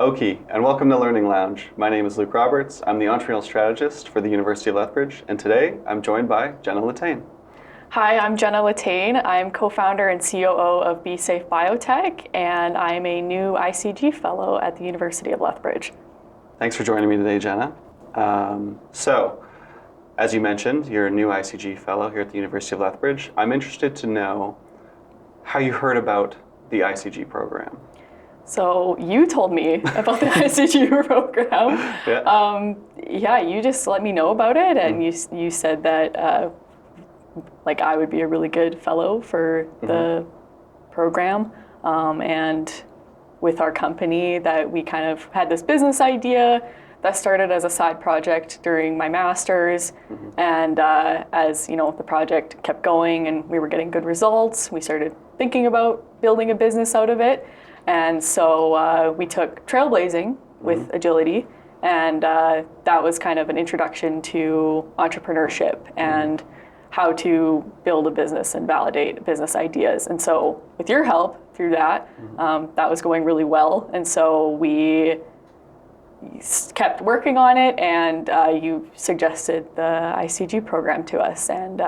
Okie, and welcome to Learning Lounge. My name is Luc Roberts. I'm the entrepreneurial strategist for the University of Lethbridge, and today I'm joined by Jenna Letain. Hi, I'm Jenna Letain. I'm co-founder and COO of Bee Safe Biotech, and I'm a new ICG fellow at the University of Lethbridge. Thanks for joining me today, Jenna. So, as you mentioned, you're a new ICG fellow here at the University of Lethbridge. I'm interested to know how you heard about the ICG program. So you told me about the ICG program. Yeah. You just let me know about it, and you said that I would be a really good fellow for the program, and with our company that we kind of had this business idea that started as a side project during my master's, and as you know, the project kept going and we were getting good results, we started thinking about building a business out of it. And so we took Trailblazing with agility, and that was kind of an introduction to entrepreneurship and how to build a business and validate business ideas. And so with your help through that, that was going really well. And so we kept working on it, and you suggested the ICG program to us. And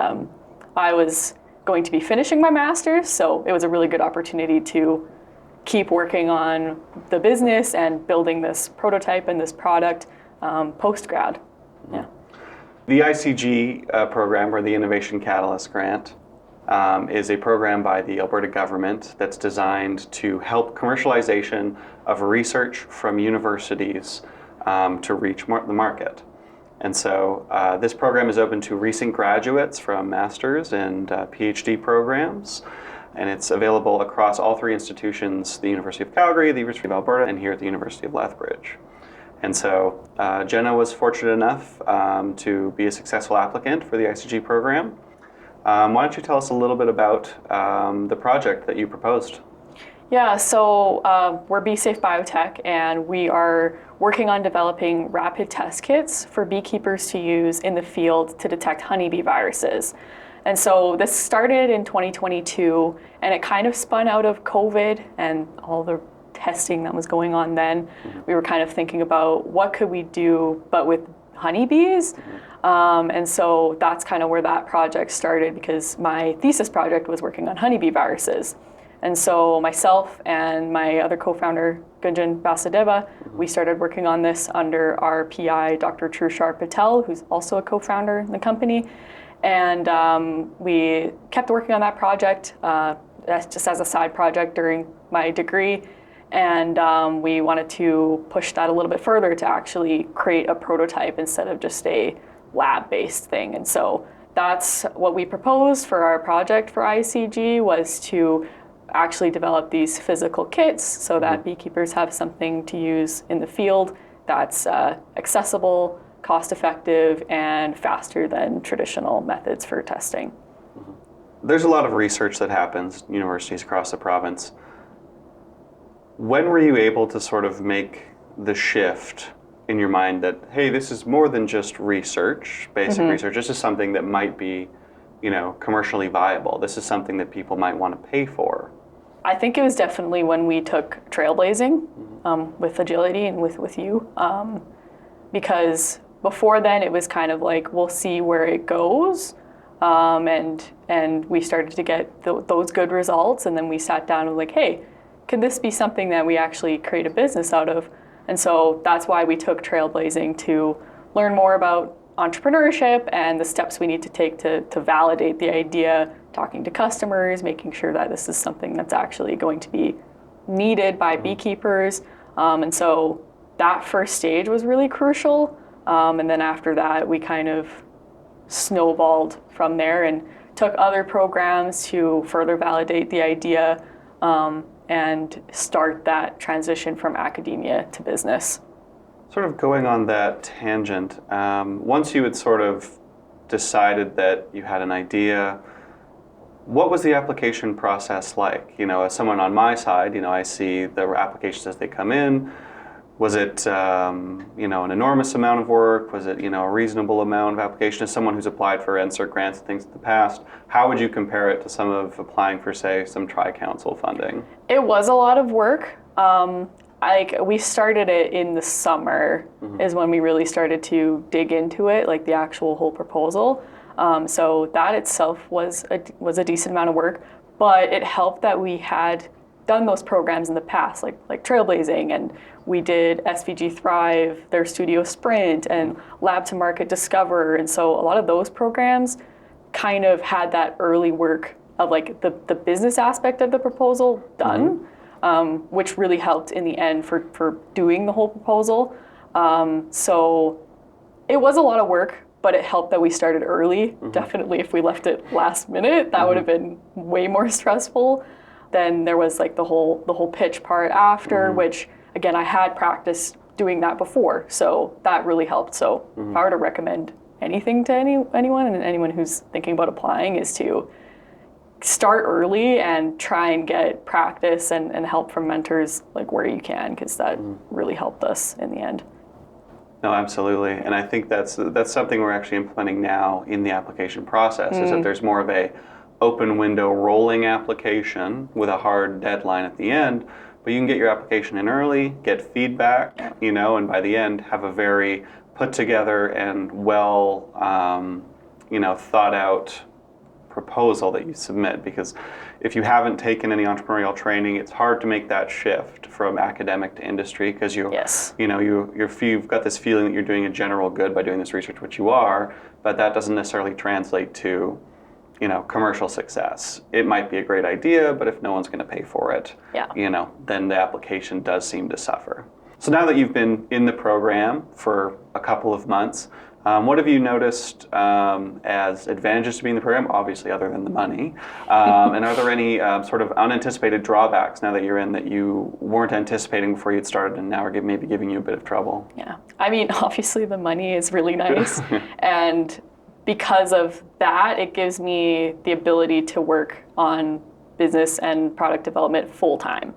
I was going to be finishing my master's, so it was a really good opportunity to keep working on the business and building this prototype and this product post-grad. Yeah. The ICG program, or the Innovation Catalyst Grant, is a program by the Alberta government that's designed to help commercialization of research from universities to reach the market. And so this program is open to recent graduates from master's and PhD programs, and it's available across all three institutions: the University of Calgary, the University of Alberta, and here at the University of Lethbridge. And so Jenna was fortunate enough to be a successful applicant for the ICG program. Why don't you tell us a little bit about the project that you proposed? Yeah, so we're Bee Safe Biotech, and we are working on developing rapid test kits for beekeepers to use in the field to detect honeybee viruses. And so this started in 2022, and it kind of spun out of COVID and all the testing that was going on then. We were kind of thinking about what could we do, but with honeybees. And so that's kind of where that project started, because my thesis project was working on honeybee viruses. And so myself and my other co-founder, Gunjan Basadeva, we started working on this under our PI, Dr. Trushar Patel, who's also a co-founder in the company. And we kept working on that project just as a side project during my degree. And we wanted to push that a little bit further to actually create a prototype instead of just a lab-based thing. And so that's what we proposed for our project for ICG, was to actually develop these physical kits so that beekeepers have something to use in the field that's accessible, cost-effective, and faster than traditional methods for testing. There's a lot of research that happens at universities across the province. When were you able to sort of make the shift in your mind that, hey, this is more than just research, basic research, this is something that might be, commercially viable. This is something that people might want to pay for? I think it was definitely when we took Trailblazing with agility and with you, because before then it was kind of like, we'll see where it goes, and we started to get those good results, and then we sat down and like, hey, can this be something that we actually create a business out of? And so that's why we took Trailblazing, to learn more about entrepreneurship and the steps we need to take to validate the idea, talking to customers, making sure that this is something that's actually going to be needed by beekeepers. And so that first stage was really crucial. And then after that, we kind of snowballed from there and took other programs to further validate the idea and start that transition from academia to business. Sort of going on that tangent, once you had sort of decided that you had an idea, what was the application process like? As someone on my side, I see the applications as they come in. Was it, an enormous amount of work? Was it, a reasonable amount of application? As someone who's applied for NSERC grants and things in the past, how would you compare it to some of applying for, say, some Tri-Council funding? It was a lot of work. We started it in the summer is when we really started to dig into it, like the actual whole proposal. So that itself was a decent amount of work, but it helped that we had done those programs in the past, like Trailblazing, and we did SVG Thrive, their Studio Sprint, and Lab to Market Discover. And so a lot of those programs kind of had that early work of like the business aspect of the proposal done, which really helped in the end for doing the whole proposal. So it was a lot of work, but it helped that we started early. Definitely if we left it last minute, that would have been way more stressful. Then there was like the whole pitch part after, which again, I had practiced doing that before. So that really helped. So if I were to recommend anything to anyone and anyone who's thinking about applying, is to start early and try and get practice and help from mentors like where you can, because that really helped us in the end. No, absolutely. And I think that's something we're actually implementing now in the application process, is that there's more of a open window rolling application with a hard deadline at the end, but you can get your application in early, get feedback, and by the end have a very put together and well, thought out proposal that you submit. Because if you haven't taken any entrepreneurial training, it's hard to make that shift from academic to industry, because you've got this feeling that you're doing a general good by doing this research, which you are, but that doesn't necessarily translate to commercial success. It might be a great idea, but if no one's going to pay for it, then the application does seem to suffer. So now that you've been in the program for a couple of months, what have you noticed as advantages to being in the program, obviously other than the money? And are there any sort of unanticipated drawbacks now that you're in that you weren't anticipating before you'd started and now are maybe giving you a bit of trouble? Yeah, I mean, obviously the money is really nice. And because of that, it gives me the ability to work on business and product development full time.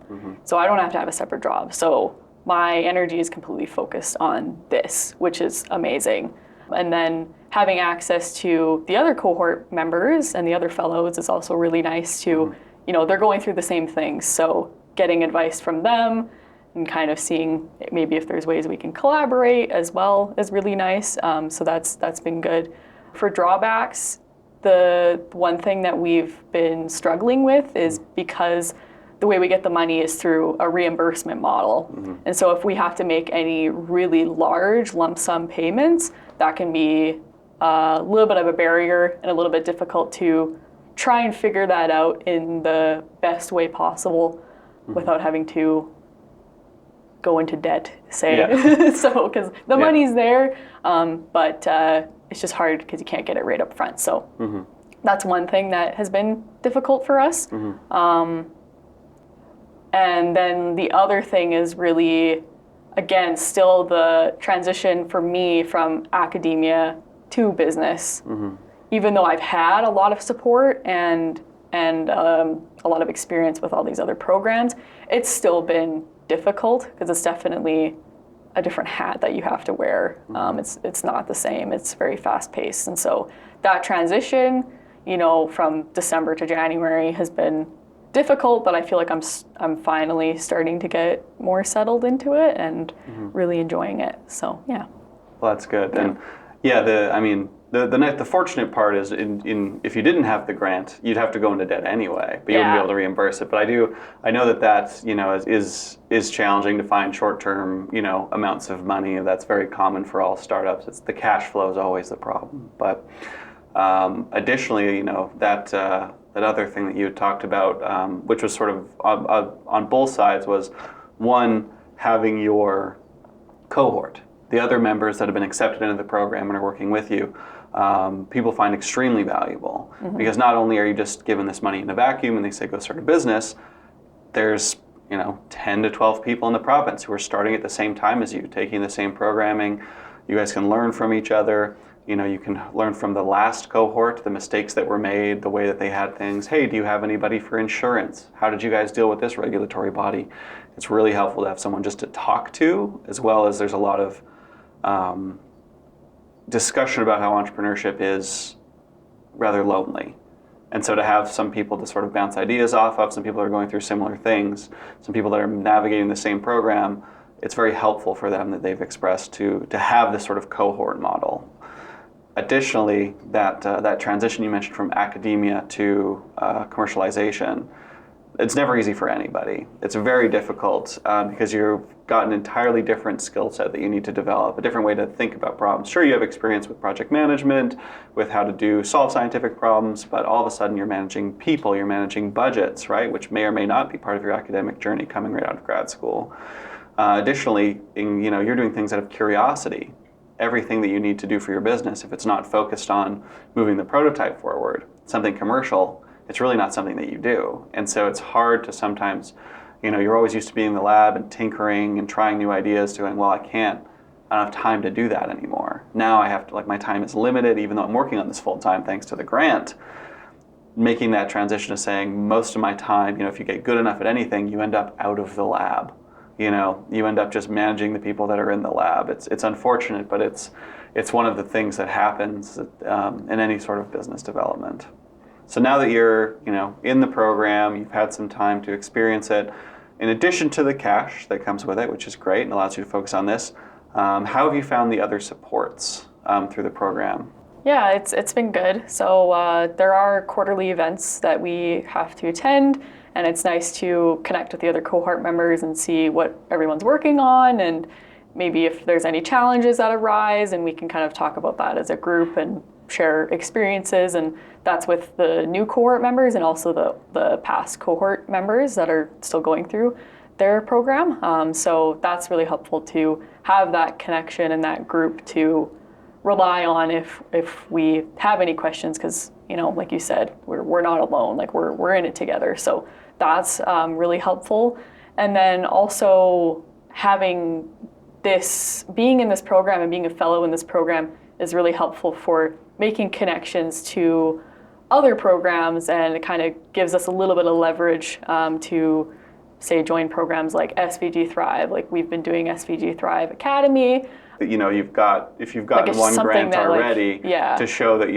So I don't have to have a separate job. So my energy is completely focused on this, which is amazing. And then having access to the other cohort members and the other fellows is also really nice to, they're going through the same things. So getting advice from them and kind of seeing maybe if there's ways we can collaborate as well is really nice. So that's been good. For drawbacks, the one thing that we've been struggling with is because the way we get the money is through a reimbursement model. And so if we have to make any really large lump sum payments, that can be a little bit of a barrier and a little bit difficult to try and figure that out in the best way possible without having to go into debt, say. So, because the money's there, but it's just hard because you can't get it right up front. So that's one thing that has been difficult for us. And then the other thing is really, again, still the transition for me from academia to business. Even though I've had a lot of support and a lot of experience with all these other programs, it's still been difficult because it's definitely a different hat that you have to wear. It's not the same. It's very fast paced. And so that transition, from December to January has been difficult, but I feel like I'm finally starting to get more settled into it and really enjoying it. So yeah. Well, that's good. And the fortunate part is in if you didn't have the grant, you'd have to go into debt anyway, but you wouldn't be able to reimburse it. But I know that is challenging to find short-term amounts of money. That's very common for all startups. It's the cash flow is always the problem. But additionally, that other thing that you had talked about, which was sort of on both sides, was one, having your cohort, the other members that have been accepted into the program and are working with you, people find extremely valuable. Because not only are you just given this money in a vacuum and they say go start a business, there's 10 to 12 people in the province who are starting at the same time as you, taking the same programming. You guys can learn from each other. You can learn from the last cohort, the mistakes that were made, the way that they had things. Hey, do you have anybody for insurance? How did you guys deal with this regulatory body? It's really helpful to have someone just to talk to, as well as there's a lot of discussion about how entrepreneurship is rather lonely. And so to have some people to sort of bounce ideas off of, some people that are going through similar things, some people that are navigating the same program, it's very helpful for them that they've expressed to have this sort of cohort model. Additionally, that transition you mentioned from academia to commercialization, it's never easy for anybody. It's very difficult because you've got an entirely different skill set that you need to develop, a different way to think about problems. Sure, you have experience with project management, with how to solve scientific problems, but all of a sudden you're managing people, you're managing budgets, right, which may or may not be part of your academic journey coming right out of grad school. Additionally, you're doing things out of curiosity. Everything that you need to do for your business, if it's not focused on moving the prototype forward, something commercial, it's really not something that you do. And so it's hard to sometimes, you're always used to being in the lab and tinkering and trying new ideas, doing, well, I don't have time to do that anymore. Now I have to, my time is limited, even though I'm working on this full time thanks to the grant. Making that transition to saying most of my time, if you get good enough at anything, you end up out of the lab. You end up just managing the people that are in the lab. It's unfortunate, but it's one of the things that happens in any sort of business development. So now that you're in the program, you've had some time to experience it. In addition to the cash that comes with it, which is great and allows you to focus on this, how have you found the other supports through the program? Yeah, it's been good. So there are quarterly events that we have to attend, and it's nice to connect with the other cohort members and see what everyone's working on, and maybe if there's any challenges that arise, and we can kind of talk about that as a group and share experiences. And that's with the new cohort members and also the past cohort members that are still going through their program. So that's really helpful to have that connection and that group to rely on if we have any questions, because like you said, we're not alone, we're in it together. So that's really helpful. And then also having being in this program and being a fellow in this program is really helpful for making connections to other programs, and it kind of gives us a little bit of leverage to say join programs like SVG Thrive. We've been doing SVG Thrive Academy. If you've gotten one grant already, to show that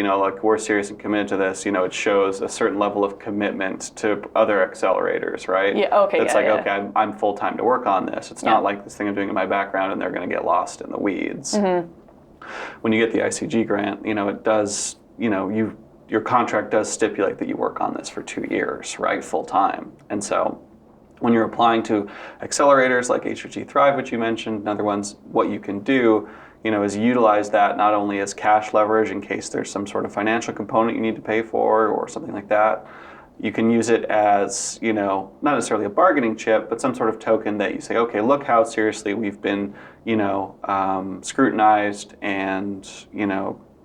we're serious and committed to this, it shows a certain level of commitment to other accelerators, right? Yeah. Okay. It's okay, I'm full time to work on this. It's not like this thing I'm doing in my background and they're going to get lost in the weeds. Mm-hmm. When you get the ICG grant, it does, your contract does stipulate that you work on this for 2 years, right, full time. And so when you're applying to accelerators like HRG Thrive, which you mentioned, and other ones, what you can do, is utilize that not only as cash leverage in case there's some sort of financial component you need to pay for or something like that. You can use it as, not necessarily a bargaining chip, but some sort of token that you say, okay, look how seriously we've been, scrutinized and,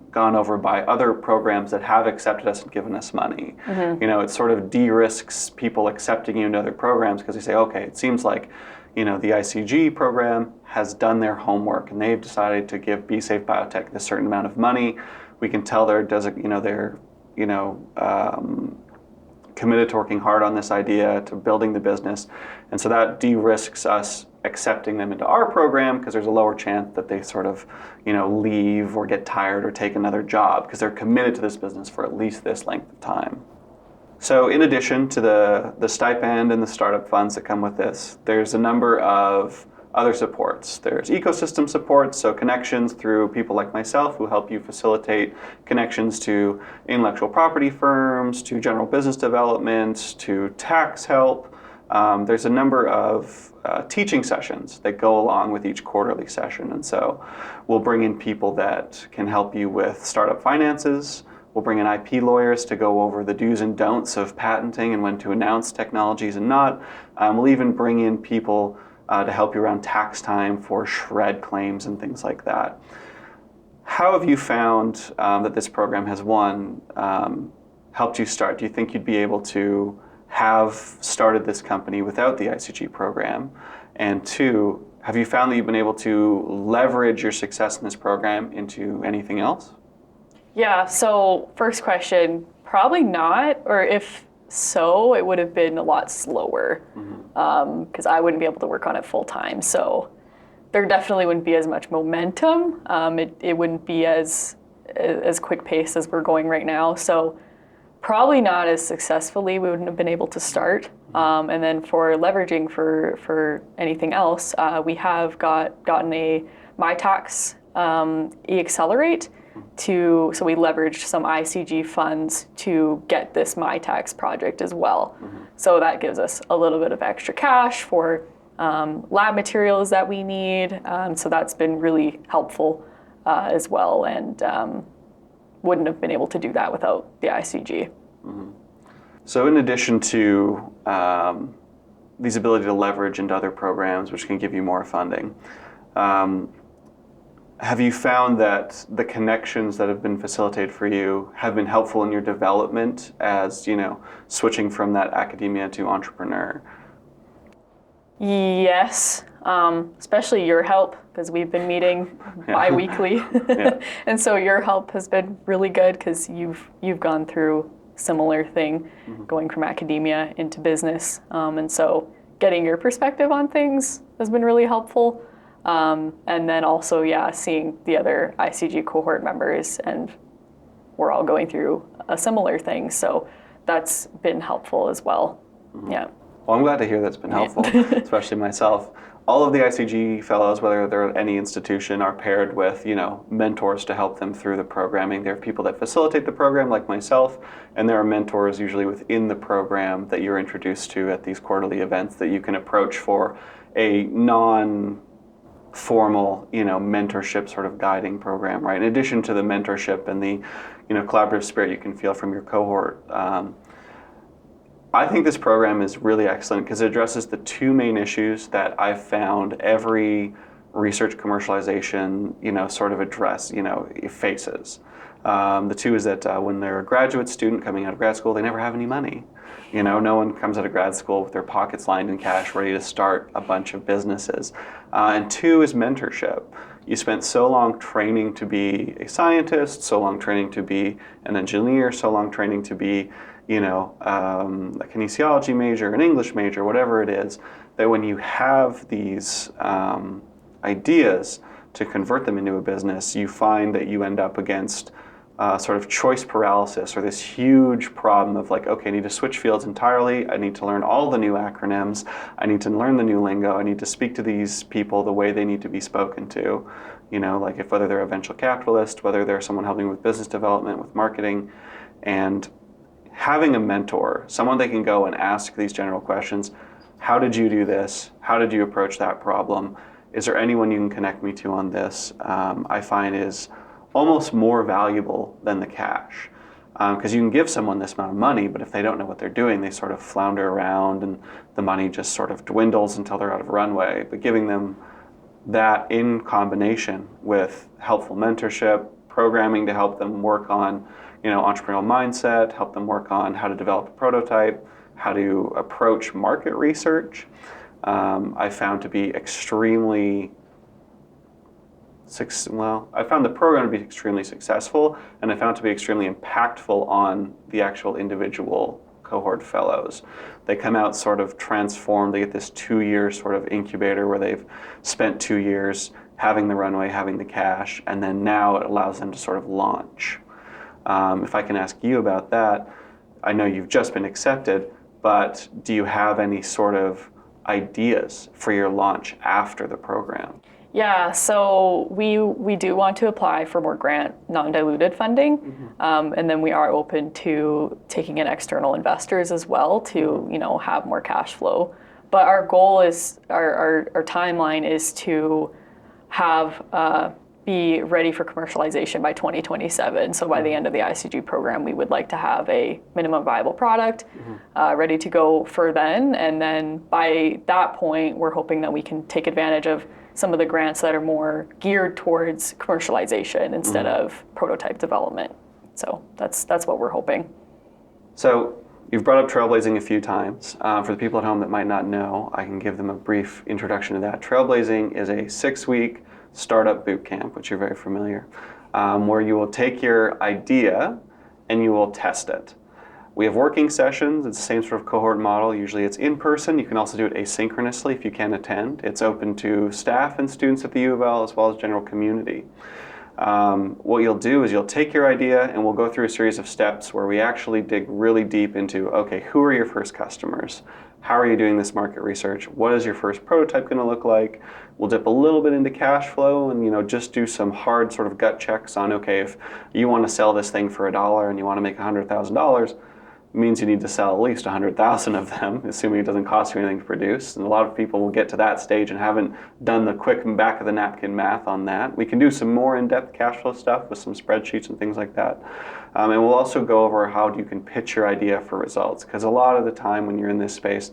gone over by other programs that have accepted us and given us money. Mm-hmm. It sort of de-risks people accepting you into other programs because they say, okay, it seems like, the ICG program has done their homework and they've decided to give Bee Safe Biotech a certain amount of money. We can tell they're committed to working hard on this idea, to building the business. And so that de-risks us accepting them into our program because there's a lower chance that they sort of, leave or get tired or take another job because they're committed to this business for at least this length of time. So in addition to the stipend and the startup funds that come with this, there's a number of other supports. There's ecosystem support, so connections through people like myself who help you facilitate connections to intellectual property firms, to general business development, to tax help. There's a number of teaching sessions that go along with each quarterly session, and so we'll bring in people that can help you with startup finances. We'll bring in IP lawyers to go over the do's and don'ts of patenting and when to announce technologies and not. We'll even bring in people to help you around tax time for shred claims and things like that. How have you found that this program has, one, helped you start? Do you think you'd be able to have started this company without the ICG program? And two, have you found that you've been able to leverage your success in this program into anything else? Yeah, so first question, probably not, or if so, it would have been a lot slower because I wouldn't be able to work on it full time. So there definitely wouldn't be as much momentum. It wouldn't be as quick pace as we're going right now. So Probably not as successfully. We wouldn't have been able to start. And then for leveraging for anything else, we have gotten a MyTax e-accelerate so we leveraged some ICG funds to get this MyTax project as well. So that gives us a little bit of extra cash for lab materials that we need. So that's been really helpful as well, and wouldn't have been able to do that without the ICG. So in addition to these ability to leverage into other programs, which can give you more funding, have you found that the connections that have been facilitated for you have been helpful in your development as, switching from that academia to entrepreneur? Yes, especially your help, because we've been meeting bi-weekly. And so your help has been really good because you've gone through similar thing, going from academia into business. And so getting your perspective on things has been really helpful. And then also, seeing the other ICG cohort members, and we're all going through a similar thing. So that's been helpful as well. Yeah. Well, I'm glad to hear that's been helpful, especially myself. All of the ICG fellows, whether they're at any institution, are paired with, mentors to help them through the programming. There are people that facilitate the program, like myself, and there are mentors usually within the program that you're introduced to at these quarterly events that you can approach for a non-formal, mentorship sort of guiding program, right? In addition to the mentorship and the, collaborative spirit you can feel from your cohort. I think this program is really excellent because it addresses the two main issues that I've found every research commercialization, sort of faces. The two is that when they're a graduate student coming out of grad school, they never have any money. No one comes out of grad school with their pockets lined in cash, ready to start a bunch of businesses. And two is mentorship. You spent so long training to be a scientist, so long training to be an engineer, so long training to be a kinesiology major, an English major, whatever it is, that when you have these ideas to convert them into a business, you find that you end up against sort of choice paralysis, or this huge problem of like, okay, I need to switch fields entirely, I need to learn all the new acronyms, I need to learn the new lingo, I need to speak to these people the way they need to be spoken to, like whether they're a venture capitalist, whether they're someone helping with business development, with marketing, and having a mentor, someone they can go and ask these general questions. How did you do this? How did you approach that problem? Is there anyone you can connect me to on this? I find is almost more valuable than the cash. Because you can give someone this amount of money, but if they don't know what they're doing, they sort of flounder around and the money just sort of dwindles until they're out of runway. But giving them that in combination with helpful mentorship, programming to help them work on entrepreneurial mindset, help them work on how to develop a prototype, how to approach market research, I found to be extremely I found the program to be extremely successful, and I found to be extremely impactful on the actual individual cohort fellows. They come out sort of transformed. They get this 2-year sort of incubator where they've spent 2 years having the runway, having the cash, and then now it allows them to sort of launch. If I can ask you about that, I know you've just been accepted, but do you have any sort of ideas for your launch after the program? Yeah, so we do want to apply for more grant non-diluted funding, and then we are open to taking in external investors as well to have more cash flow. But our goal is our timeline is to have be ready for commercialization by 2027. So by the end of the ICG program, we would like to have a minimum viable product ready to go for then. And then by that point, we're hoping that we can take advantage of some of the grants that are more geared towards commercialization instead of prototype development. So that's what we're hoping. So you've brought up Trailblazing a few times. For the people at home that might not know, I can give them a brief introduction to that. Trailblazing is a 6-week startup boot camp, which you're very familiar, where you will take your idea and you will test it. We have working sessions. It's the same sort of cohort model. Usually it's in person. You can also do it asynchronously if you can attend. It's open to staff and students at the U of L as well as general community. what you'll do is you'll take your idea and we'll go through a series of steps where we actually dig really deep into, okay, who are your first customers? How are you doing this market research? What is your first prototype going to look like? We'll dip a little bit into cash flow and just do some hard sort of gut checks on, okay, if you want to sell this thing for $1 and you want to make $100,000, means you need to sell at least 100,000 of them, assuming it doesn't cost you anything to produce. And a lot of people will get to that stage and haven't done the quick back of the napkin math on that. We can do some more in-depth cash flow stuff with some spreadsheets and things like that. And we'll also go over how you can pitch your idea for results, because a lot of the time when you're in this space,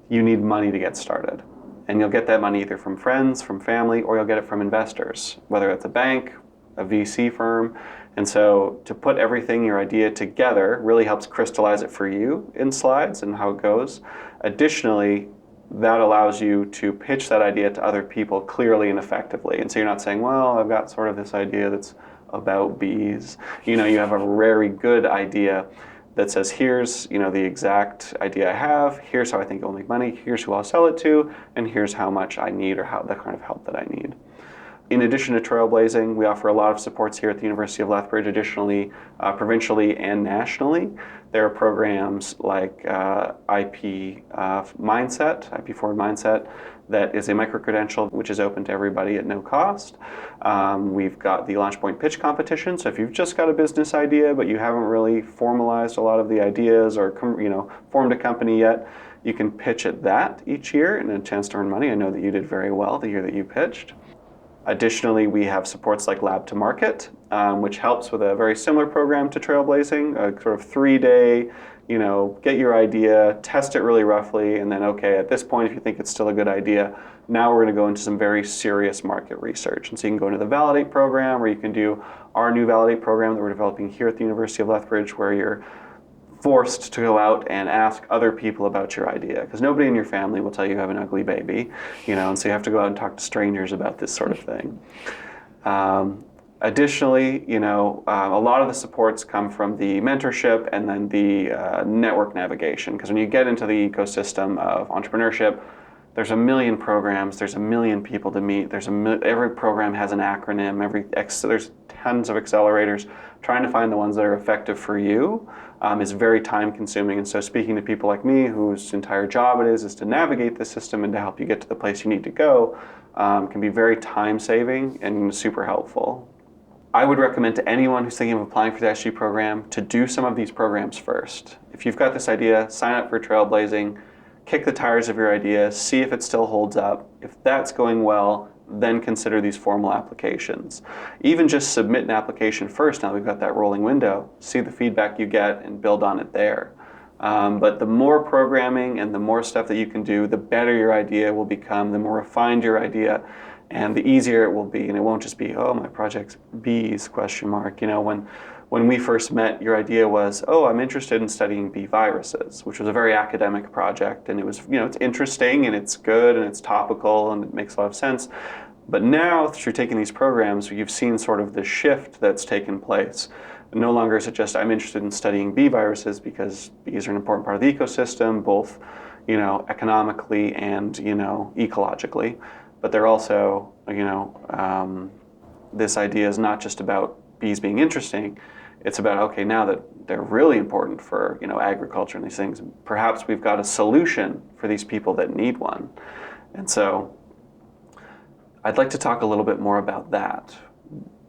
you need money to get started. And you'll get that money either from friends, from family, or you'll get it from investors, whether it's a bank, a VC firm. And so to put everything, your idea together, really helps crystallize it for you in slides and how it goes. Additionally, that allows you to pitch that idea to other people clearly and effectively. And so you're not saying, well, I've got sort of this idea that's about bees. You have a very good idea that says, here's the exact idea I have, here's how I think it will make money, here's who I'll sell it to, and here's how much I need or how the kind of help that I need. In addition to Trailblazing, we offer a lot of supports here at the University of Lethbridge, additionally, provincially and nationally. There are programs like IP Mindset, IP Forward Mindset, that is a micro-credential which is open to everybody at no cost. We've got the Launchpoint Pitch Competition, so if you've just got a business idea but you haven't really formalized a lot of the ideas or formed a company yet, you can pitch at that each year and a chance to earn money. I know that you did very well the year that you pitched. Additionally, we have supports like Lab to Market, which helps with a very similar program to Trailblazing, a sort of 3-day, get your idea, test it really roughly, and then, okay, at this point, if you think it's still a good idea, now we're going to go into some very serious market research. And so you can go into the Validate program, or you can do our new Validate program that we're developing here at the University of Lethbridge, where you're forced to go out and ask other people about your idea, because nobody in your family will tell you have an ugly baby, and so you have to go out and talk to strangers about this sort of thing. Additionally, a lot of the supports come from the mentorship and then the network navigation, because when you get into the ecosystem of entrepreneurship, there's a million programs, there's a million people to meet, every program has an acronym, there's tons of accelerators. Trying to find the ones that are effective for you is very time consuming, and so speaking to people like me whose entire job it is to navigate the system and to help you get to the place you need to go can be very time saving and super helpful. I would recommend to anyone who's thinking of applying for the SG program to do some of these programs first. If you've got this idea, sign up for Trailblazing, kick the tires of your idea, see if it still holds up. If that's going well, then consider these formal applications. Even just submit an application first, now we've got that rolling window, see the feedback you get and build on it there. But the more programming and the more stuff that you can do, the better your idea will become, the more refined your idea, and the easier it will be. And it won't just be, oh, my project's bees, ? When we first met, your idea was, oh, I'm interested in studying bee viruses, which was a very academic project. And it was, it's interesting and it's good and it's topical and it makes a lot of sense. But now, through taking these programs, you've seen sort of the shift that's taken place. No longer is it just, I'm interested in studying bee viruses because bees are an important part of the ecosystem, both, economically and, ecologically. But they're also, this idea is not just about bees being interesting. It's about, okay, now that they're really important for, agriculture and these things, perhaps we've got a solution for these people that need one. And so I'd like to talk a little bit more about that.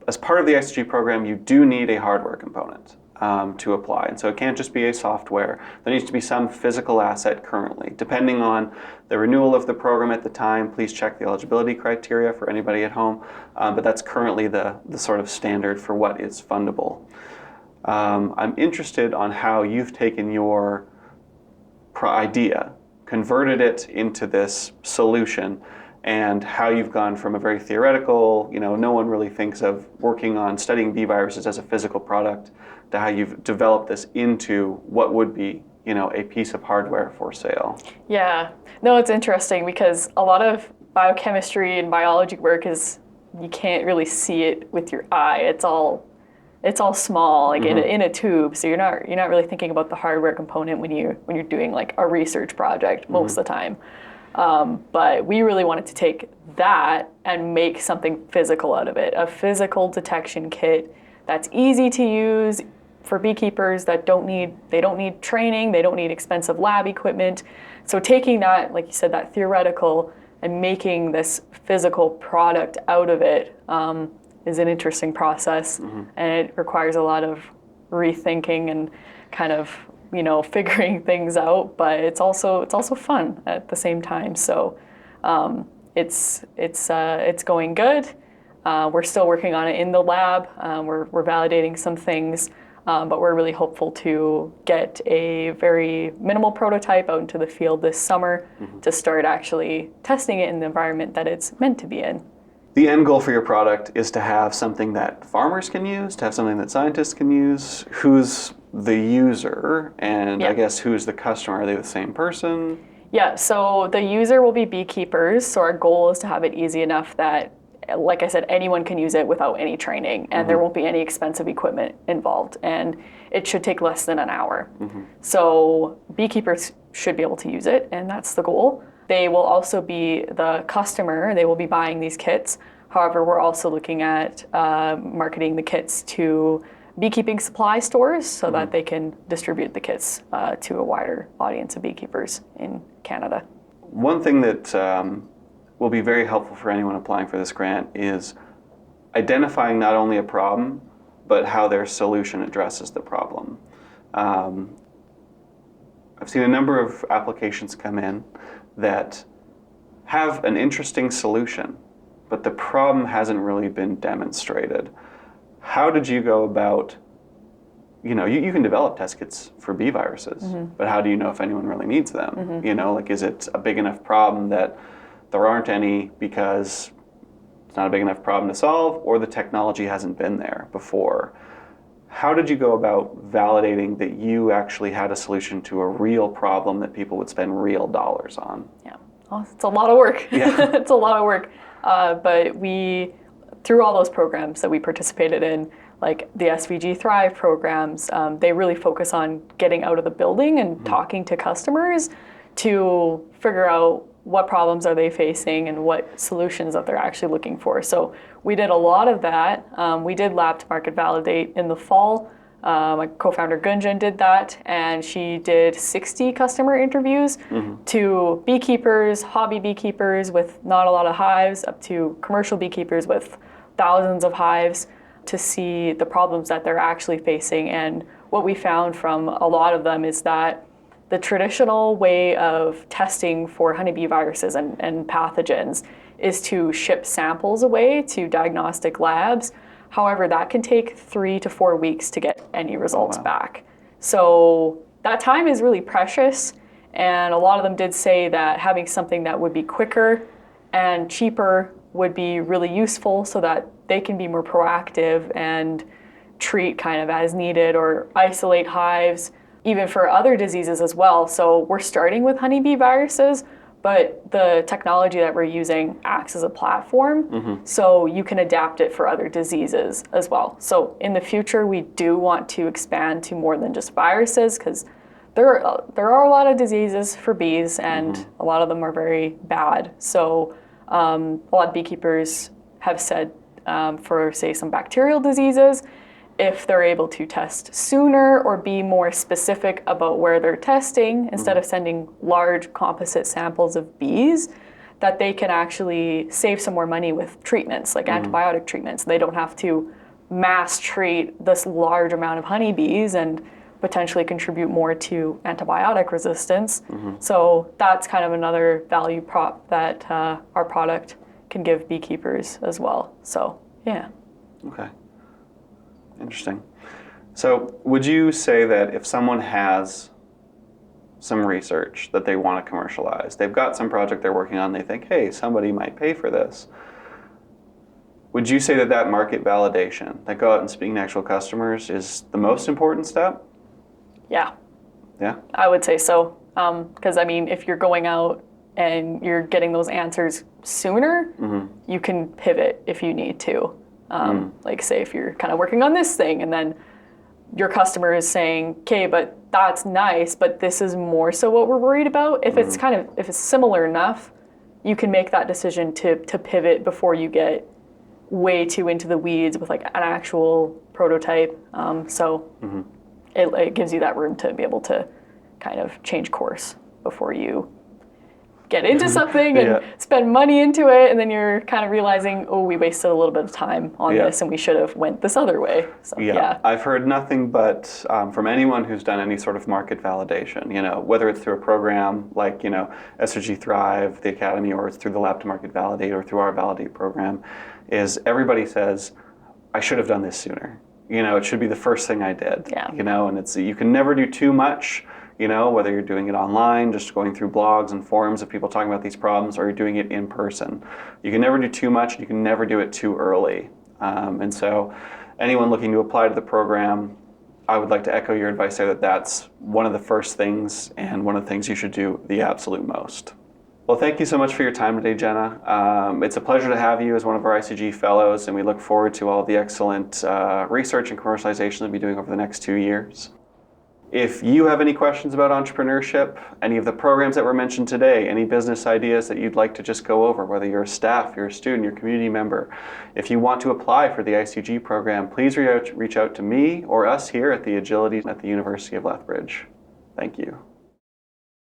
As part of the ICG program, you do need a hardware component to apply. And so it can't just be a software. There needs to be some physical asset currently. Depending on the renewal of the program at the time, please check the eligibility criteria for anybody at home. But that's currently the sort of standard for what is fundable. I'm interested on how you've taken your idea, converted it into this solution, and how you've gone from a very theoretical, no one really thinks of working on studying bee viruses as a physical product, to how you've developed this into what would be, a piece of hardware for sale. Yeah, no, it's interesting because a lot of biochemistry and biology work you can't really see it with your eye. It's all small, like in a tube. So you're not really thinking about the hardware component when you're doing like a research project most of the time. But we really wanted to take that and make something physical out of it, a physical detection kit that's easy to use for beekeepers that don't need training, they don't need expensive lab equipment. So taking that, like you said, that theoretical and making this physical product out of it is an interesting process, and it requires a lot of rethinking and kind of figuring things out. But it's also fun at the same time. So it's going good. We're still working on it in the lab. We're validating some things. But we're really hopeful to get a very minimal prototype out into the field this summer to start actually testing it in the environment that it's meant to be in. The end goal for your product is to have something that farmers can use, to have something that scientists can use. Who's the user, and I guess who's the customer? Are they the same person? Yeah, so the user will be beekeepers. So our goal is to have it easy enough that, like I said, anyone can use it without any training, and there won't be any expensive equipment involved, and it should take less than an hour. So beekeepers should be able to use it, and that's the goal. They will also be the customer. They will be buying these kits. However, we're also looking at marketing the kits to beekeeping supply stores so that they can distribute the kits to a wider audience of beekeepers in Canada. One thing that will be very helpful for anyone applying for this grant is identifying not only a problem, but how their solution addresses the problem. I've seen a number of applications come in that have an interesting solution, but the problem hasn't really been demonstrated. How did you go about, you can develop test kits for bee viruses, but how do you know if anyone really needs them? Is it a big enough problem that there aren't any because it's not a big enough problem to solve, or the technology hasn't been there before? How did you go about validating that you actually had a solution to a real problem that people would spend real dollars on? Yeah, well, it's a lot of work. Yeah. It's a lot of work. But we, through all those programs that we participated in, like the SVG Thrive programs, they really focus on getting out of the building and talking to customers to figure out what problems are they facing and what solutions that they're actually looking for. So we did a lot of that. We did lab to market validate in the fall. My co-founder Gunjan did that, and she did 60 customer interviews to beekeepers, hobby beekeepers with not a lot of hives, up to commercial beekeepers with thousands of hives, to see the problems that they're actually facing. And what we found from a lot of them is that the traditional way of testing for honeybee viruses and pathogens is to ship samples away to diagnostic labs. However, that can take 3 to 4 weeks to get any results back. So that time is really precious, and a lot of them did say that having something that would be quicker and cheaper would be really useful so that they can be more proactive and treat kind of as needed or isolate hives, even for other diseases as well. So we're starting with honeybee viruses, but the technology that we're using acts as a platform, so you can adapt it for other diseases as well. So in the future, we do want to expand to more than just viruses, because there are a lot of diseases for bees, and a lot of them are very bad. So a lot of beekeepers have said for, say, some bacterial diseases, if they're able to test sooner or be more specific about where they're testing, instead of sending large composite samples of bees, that they can actually save some more money with treatments, like antibiotic treatments. They don't have to mass treat this large amount of honeybees and potentially contribute more to antibiotic resistance. So that's kind of another value prop that our product can give beekeepers as well. So, yeah. Okay. Interesting. So would you say that if someone has some research that they want to commercialize, they've got some project they're working on, they think, hey, somebody might pay for this, would you say that that market validation, that go out and speaking to actual customers, is the most important step? Yeah. Yeah? I would say so. Because, I mean, if you're going out and you're getting those answers sooner, you can pivot if you need to. Like, say, if you're kind of working on this thing and then your customer is saying, okay, but that's nice, but this is more so what we're worried about. If it's if it's similar enough, you can make that decision to pivot before you get way too into the weeds with like an actual prototype. It gives you that room to be able to kind of change course before you get into something and spend money into it, and then you're kind of realizing, oh, we wasted a little bit of time on this and we should have went this other way. So, I've heard nothing but from anyone who's done any sort of market validation, you know, whether it's through a program like, you know, SRG Thrive, the Academy, or it's through the Lab to Market Validate or through our Validate program, is everybody says, I should have done this sooner. You know, it should be the first thing I did, you know, and it's, you can never do too much. You know, whether you're doing it online, just going through blogs and forums of people talking about these problems, or you're doing it in person. You can never do too much, you can never do it too early. And so anyone looking to apply to the program, I would like to echo your advice there that that's one of the first things and one of the things you should do the absolute most. Well, thank you so much for your time today, Jenna. It's a pleasure to have you as one of our ICG fellows, and we look forward to all the excellent research and commercialization you'll be doing over the next 2 years. If you have any questions about entrepreneurship, any of the programs that were mentioned today, any business ideas that you'd like to just go over, whether you're a staff, you're a student, you're a community member, if you want to apply for the ICG program, please reach out to me or us here at the Agility at the University of Lethbridge. Thank you.